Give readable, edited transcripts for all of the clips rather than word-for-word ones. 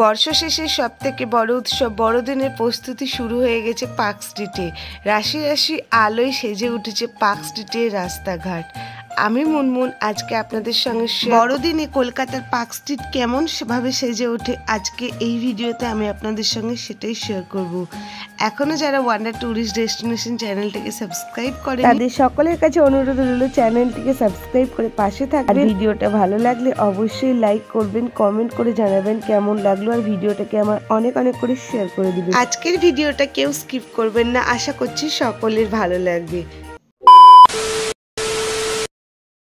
বর্ষা শেষের সবথেকে বড় উৎসব বড়দিনের প্রস্তুতি শুরু হয়ে গেছে পার্ক স্ট্রিটে। রাশি রাশি আলোয় সেজে উঠেছে পার্ক স্ট্রিটের রাস্তাঘাট। আমি মুনমুন আজকে আপনাদের সঙ্গে বড়দিনে কলকাতার পার্ক স্ট্রিট কেমন ভাবে সেজে ওঠে আজকে এই ভিডিওতে আমি আপনাদের সঙ্গে সেটাই শেয়ার করব। এখনো যারা ওয়ান্ডার ট্যুরিস্ট ডেস্টিনেশন চ্যানেলটিকে সাবস্ক্রাইব করে তাদের সকলের কাছে অনুরোধ রইল চ্যানেলটিকে সাবস্ক্রাইব করে পাশে থাকবেন। ভিডিওটা ভালো লাগলে অবশ্যই লাইক করবেন, কমেন্ট করে জানাবেন কেমন লাগলো, আর ভিডিওটাকে আমার অনেক অনেক করে শেয়ার করে দিবেন। আজকের ভিডিওটা কেউ স্কিপ করবেন না, আশা করছি সকলের ভালো লাগবে।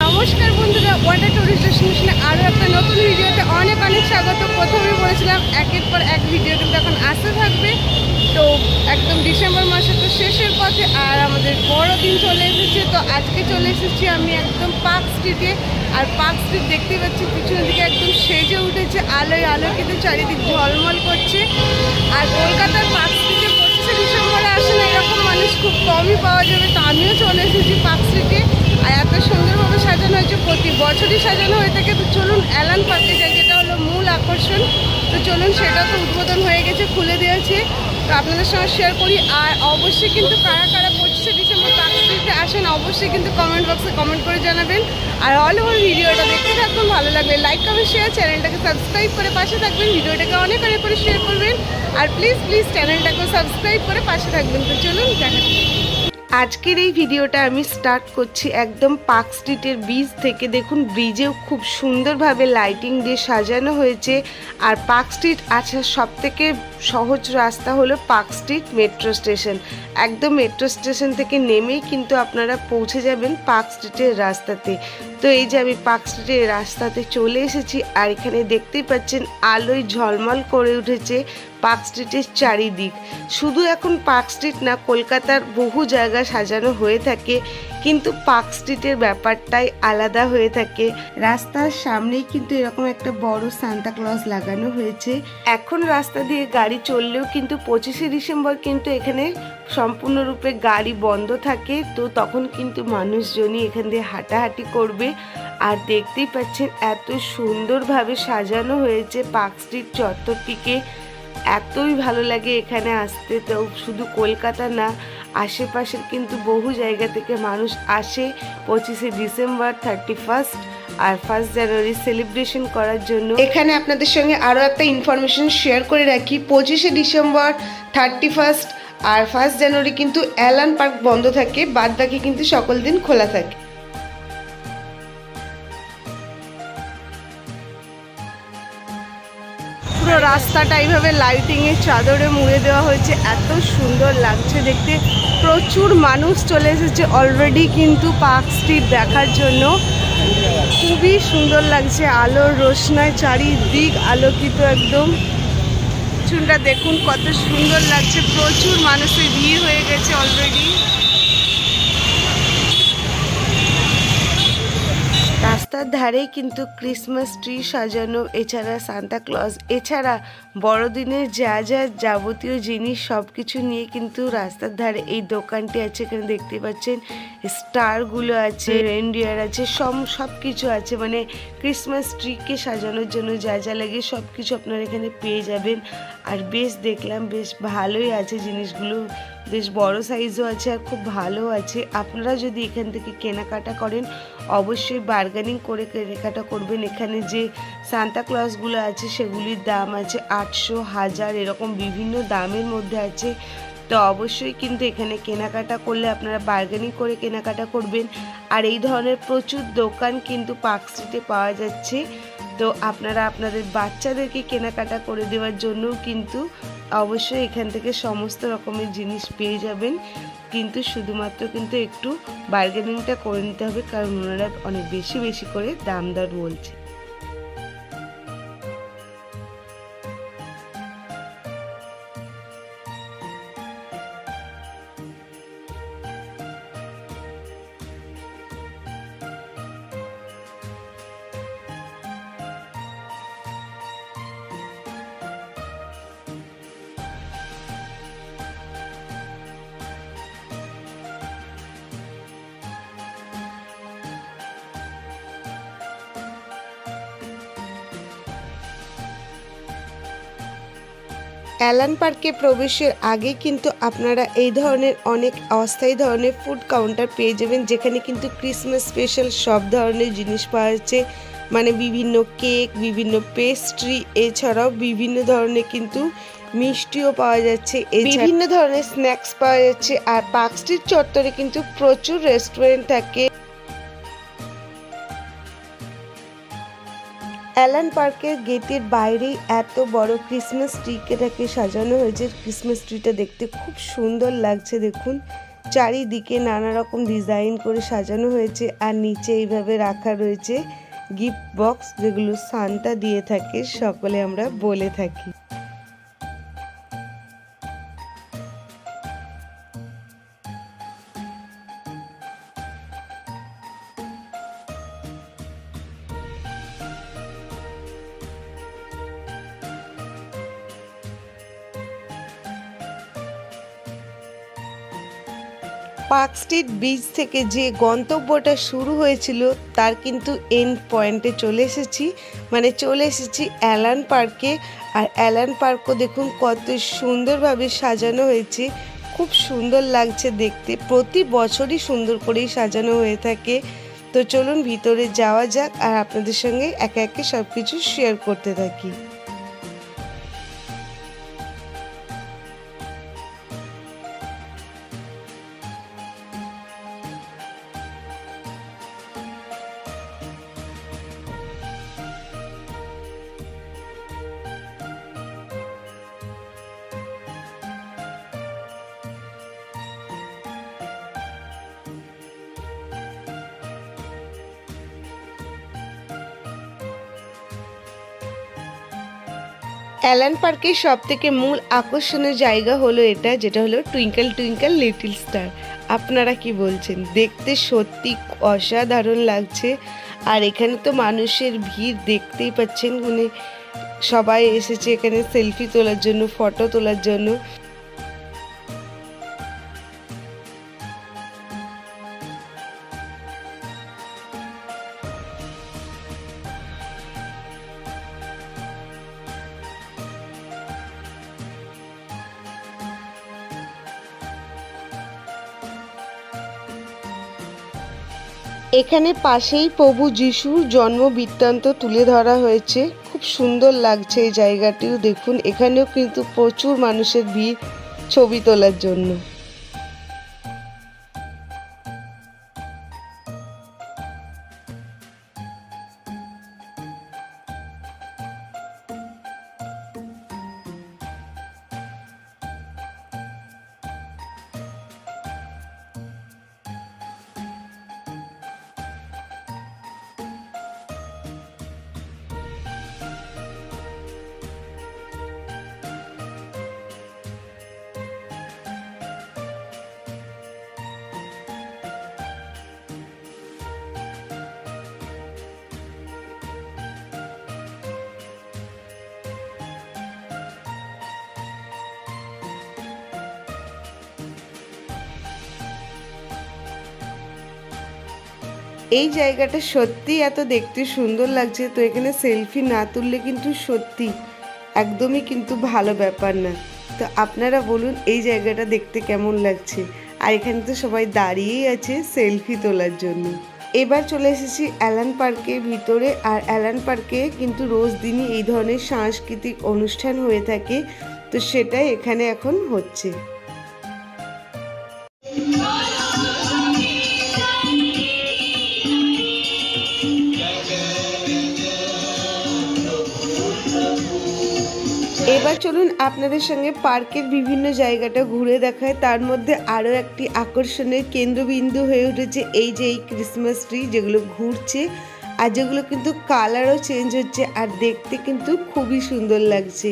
নমস্কার বন্ধুরা, ওয়ান্ডার ট্যুরিস্ট ডেস্টিনেশনে আরও একটা নতুন ভিডিওতে অনেক অনেক স্বাগত। প্রথমেই বলেছিলাম একের পর এক ভিডিও কিন্তু এখন আসতে থাকবে। তো একদম ডিসেম্বর মাসের তো শেষের পথে আর আমাদের বড়দিন চলে এসেছে। তো আজকে চলে এসেছি আমি একদম পার্ক স্ট্রিটে। আর পার্ক স্ট্রিট দেখতে পাচ্ছি পিছনের দিকে একদম সেজে উঠেছে আলোয় কিন্তু চারিদিক ঝলমল করছে। আর কলকাতার পার্ক স্ট্রিটে 25শে ডিসেম্বরে আসে না এরকম মানুষ খুব কমই পাওয়া যাবে। তো আমিও চলে এসেছি পার্ক স্ট্রিটে। আর এত সুন্দরভাবে সাজানো হয়েছে, প্রতি বছরই সাজানো হয়ে থাকে। তো চলুন অ্যালান পার্কে যাই, যেটা হলো মূল আকর্ষণ। তো চলুন, সেটা তো উদ্বোধন হয়ে গেছে, খুলে দিয়েছে। তো আপনাদের সঙ্গে শেয়ার করি। আর অবশ্যই কিন্তু কারা কারা 25শে ডিসেম্বর পার্ক স্ট্রিটে আসেন অবশ্যই কিন্তু কমেন্ট বক্সে কমেন্ট করে জানাবেন। আর অল ওভার ভিডিওটা দেখতে থাকুন, ভালো লাগলে লাইক কমেন্ট শেয়ার, চ্যানেলটাকে সাবস্ক্রাইব করে পাশে থাকবেন, ভিডিওটাকে অনেক অনেক করে শেয়ার করবেন। আর প্লিজ চ্যানেলটাকে সাবস্ক্রাইব করে পাশে থাকবেন। তো চলুন দেখা যাক। আজকের এই ভিডিওটা আমি স্টার্ট করছি একদম পার্ক স্ট্রিটের ব্রিজ থেকে। দেখুন, ব্রিজেও খুব সুন্দরভাবে লাইটিং দিয়ে সাজানো হয়েছে। আর পার্ক স্ট্রিট আসার সবথেকে সহজ রাস্তা হলো পার্ক স্ট্রিট মেট্রো স্টেশন। একদম মেট্রো স্টেশন থেকে নেমেই কিন্তু আপনারা পৌঁছে যাবেন পার্ক স্ট্রিটের রাস্তাতে। তো এই যে আমি পার্ক স্ট্রিটের রাস্তাতে চলে এসেছি। আর এখানে দেখতেই পাচ্ছেন আলোয় ঝলমল করে উঠেছে পার্ক স্ট্রিটের চারিদিক। শুধু এখন পার্ক স্ট্রিট না, কলকাতার বহু জায়গা সাজানো হয়ে থাকে, কিন্তু পার্ক স্ট্রিটের ব্যাপারটাই আলাদা হয়ে থাকে। রাস্তার সামনেই কিন্তু এরকম একটা বড় সান্তা ক্লজ লাগানো হয়েছে। এখন রাস্তা দিয়ে গাড়ি চললেও কিন্তু 25শে ডিসেম্বর কিন্তু এখানে সম্পূর্ণরূপে গাড়ি বন্ধ থাকে। তো তখন কিন্তু মানুষজনই এখান দিয়ে হাঁটাহাঁটি করবে। আর দেখতেই পাচ্ছেন এত সুন্দরভাবে সাজানো হয়েছে পার্ক স্ট্রিট চত্বরটিকে। এতই ভালো লাগে এখানে আসতে। তো শুধু কলকাতা না, আশেপাশের কিন্তু বহু জায়গা থেকে মানুষ আসে 25শে ডিসেম্বর, 31 আর 1 জানুয়ারি সেলিব্রেশন করার জন্য। এখানে আপনাদের সঙ্গে আরও একটা ইনফরমেশন শেয়ার করে রাখি। 25শে ডিসেম্বর, 31 আর 1 জানুয়ারি কিন্তু অ্যালান পার্ক বন্ধ থাকে, বাদ বাকি কিন্তু সকল দিন খোলা থাকে। পুরো রাস্তাটা এইভাবে লাইটিংয়ের চাদরে মুড়ে দেওয়া হয়েছে, এত সুন্দর লাগছে দেখতে। প্রচুর মানুষ চলে এসেছে অলরেডি কিন্তু পার্ক স্ট্রিট দেখার জন্য। খুবই সুন্দর লাগছে, আলোর রোশনায় চারিদিক আলোকিত একদম। চুনটা দেখুন কত সুন্দর লাগছে, প্রচুর মানুষের ভিড় হয়ে গেছে অলরেডি। রাস্তার ধারেই কিন্তু ক্রিসমাস ট্রি সাজানো, এছাড়া সান্তা ক্লজ, এছাড়া বড়দিনের যা যা যাবতীয় জিনিস সব কিছু নিয়ে কিন্তু রাস্তার ধারে এই দোকানটি আছে। এখানে দেখতে পাচ্ছেন স্টারগুলো আছে, রেনডিয়ার আছে, সব কিছু আছে। মানে ক্রিসমাস ট্রিকে সাজানোর জন্য যা যা লাগে সব কিছু আপনারা এখানে পেয়ে যাবেন। আর বেশ দেখলাম বেশ ভালোই আছে জিনিসগুলো, বেশ বড় সাইজও আছে আর খুব ভালো আছে। আপনারা যদি এখান থেকে কেনাকাটা করেন অবশ্যই বার্গেনিং করে কেনাকাটা করবেন। এখানে যে সান্তা ক্লজগুলো আছে সেগুলির দাম আছে 800, 1000 এরকম বিভিন্ন দামের মধ্যে আছে। তো অবশ্যই কিন্তু এখানে কেনাকাটা করলে আপনারা বার্গেনিং করে কেনাকাটা করবেন। আর এই ধরনের প্রচুর দোকান কিন্তু পার্ক স্ট্রিটে পাওয়া যাচ্ছে। তো আপনারা আপনাদের বাচ্চাদেরকে কেনাকাটা করে দেওয়ার জন্যও কিন্তু অবশ্যই এখান থেকে সমস্ত রকমের জিনিস পেয়ে যাবেন। কিন্তু শুধুমাত্র কিন্তু একটু বার্গেনিংটা করে নিতে হবে, কারণ ওনারা অনেক বেশি করে দাম দর বলছে। অ্যালান পার্কে প্রবেশের আগে কিন্তু আপনারা এই ধরনের অনেক অস্থায়ী ধরনের ফুড কাউন্টার পেয়ে যাবেন, যেখানে কিন্তু ক্রিসমাস স্পেশাল সব ধরনের জিনিস পাওয়া যাচ্ছে, মানে বিভিন্ন কেক, বিভিন্ন পেস্ট্রি, এছাড়াও বিভিন্ন ধরনের কিন্তু মিষ্টিও পাওয়া যাচ্ছে, বিভিন্ন ধরনের স্ন্যাক্স পাওয়া যাচ্ছে। আর পার্ক স্ট্রিট চত্বরে কিন্তু প্রচুর রেস্টুরেন্ট থাকে। অ্যালান পার্কের গেটের বাইরেই এত বড় ক্রিসমাস ট্রিটাকে সাজানো হয়েছে। ক্রিসমাস ট্রিটা দেখতে খুব সুন্দর লাগছে, দেখুন চারিদিকে নানা রকম ডিজাইন করে সাজানো হয়েছে। আর নিচে এইভাবে রাখা রয়েছে গিফট বক্স, যেগুলো সান্তা দিয়ে থাকে সকলে আমরা বলে থাকি। পার্ক স্ট্রিট বিচ থেকে যে গন্তব্যটা শুরু হয়েছিল তার কিন্তু এন্ড পয়েন্টে চলে এসেছি, মানে চলে এসেছি অ্যালান পার্কে। আর অ্যালান পার্কও দেখুন কত সুন্দরভাবে সাজানো হয়েছে, খুব সুন্দর লাগছে দেখতে। প্রতি বছরই সুন্দর করেই সাজানো হয়ে থাকে। তো চলুন ভিতরে যাওয়া যাক আর আপনাদের সঙ্গে একে একে সব কিছু শেয়ার করতে থাকি। অ্যালান পার্কের সব থেকে মূল আকর্ষণের জায়গা হলো এটা, যেটা হলো টুইঙ্কেল টুইঙ্কেল লিটল স্টার। আপনারা কি বলছেন? দেখতে সত্যি অসাধারণ লাগছে। আর এখানে তো মানুষের ভিড় দেখতেই পাচ্ছেন, মানে সবাই এসেছে এখানে সেলফি তোলার জন্য, ফটো তোলার জন্য। এখানে পাশেই প্রভু যিশুর জন্ম বৃত্তান্ত তুলে ধরা হয়েছে, খুব সুন্দর লাগছে এই জায়গাটিও। দেখুন এখানেও কিন্তু প্রচুর মানুষের ভিড় ছবি তোলার জন্য। এই জায়গাটা সত্যি এত দেখতে সুন্দর লাগছে। তো এখানে সেলফি না তুললে কিন্তু সত্যি একদমই কিন্তু ভালো ব্যাপার না। তো আপনারা বলুন এই জায়গাটা দেখতে কেমন লাগছে। আর এখানে তো সবাই দাঁড়িয়েই আছে সেলফি তোলার জন্য। এবার চলে এসেছি অ্যালান পার্কের ভিতরে। আর অ্যালান পার্কে কিন্তু রোজ দিনই এই ধরনের সাংস্কৃতিক অনুষ্ঠান হয়ে থাকে, তো সেটাই এখানে এখন হচ্ছে। এবার চলুন আপনাদের সঙ্গে পার্কের বিভিন্ন জায়গাটা ঘুরে দেখায়। তার মধ্যে আরও একটি আকর্ষণের কেন্দ্রবিন্দু হয়ে উঠেছে এই যে এই ক্রিসমাস ট্রি, যেগুলো ঘুরছে আর যেগুলো কিন্তু কালারও চেঞ্জ হচ্ছে আর দেখতে কিন্তু খুবই সুন্দর লাগছে।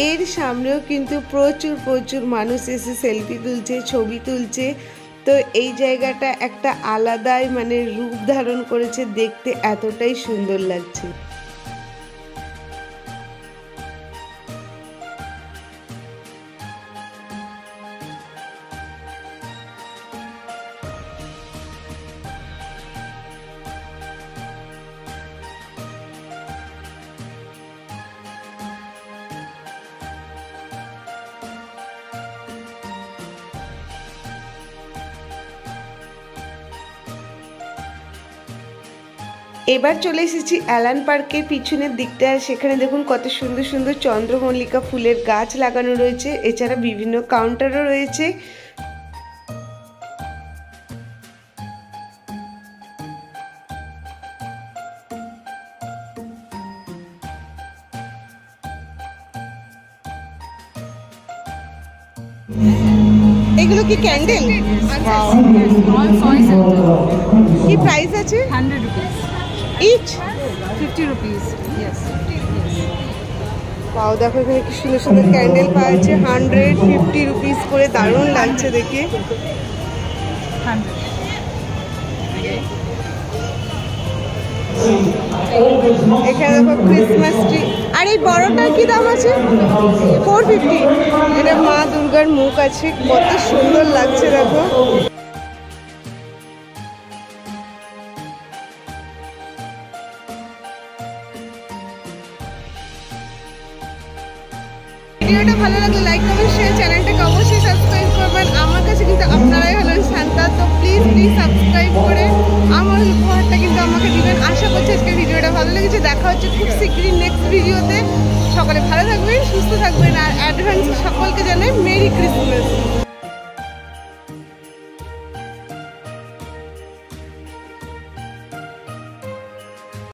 এর সামনেও কিন্তু প্রচুর প্রচুর মানুষ এসে সেলফি তুলছে, ছবি তুলছে। তো এই জায়গাটা একটা আলাদাই মানে রূপ ধারণ করেছে, দেখতে এতটাই সুন্দর লাগছে। এবার চলে এসেছি অ্যালান পার্কের পিছনের দিকটায়। সেখানে দেখুন কত সুন্দর সুন্দর চন্দ্রমল্লিকা ফুলের গাছ লাগানো রয়েছে, এছাড়া বিভিন্ন কাউন্টারও রয়েছে। এগুলো কি ক্যান্ডেল? কি প্রাইস আছে? 100 rupees. Each 50 rupees. Yes. পাও দেখো এখানে কি সুন্দর সুন্দর ক্যান্ডেল পাওয়া যাচ্ছে, 150 রুপিস করে। দারুণ লাগছে দেখে। 100. এখানে দেখো ক্রিসমাস ট্রি। আর এই বড়টার কি দাম আছে? 450। এটা মা দুর্গার মুখ আছে, কত সুন্দর লাগছে দেখো। ভিডিওটা ভালো লাগলে লাইক কমেন্ট শেয়ার, চ্যানেলটাকে অবশ্যই সাবস্ক্রাইব করবেন। আমার কাছে কিন্তু আপনারাই হলেন শান্তা, তো প্লিজ সাবস্ক্রাইব করে আমার উপহারটা কিন্তু আমাকে দিবেন। আশা করছি আজকের ভিডিওটা ভালো লেগেছে। দেখা হচ্ছে খুব শীঘ্রই নেক্সট ভিডিওতে। সকলে ভালো থাকবেন, সুস্থ থাকবেন, আর অ্যাডভান্স সকলকে জানাই মেরি ক্রিসমাস।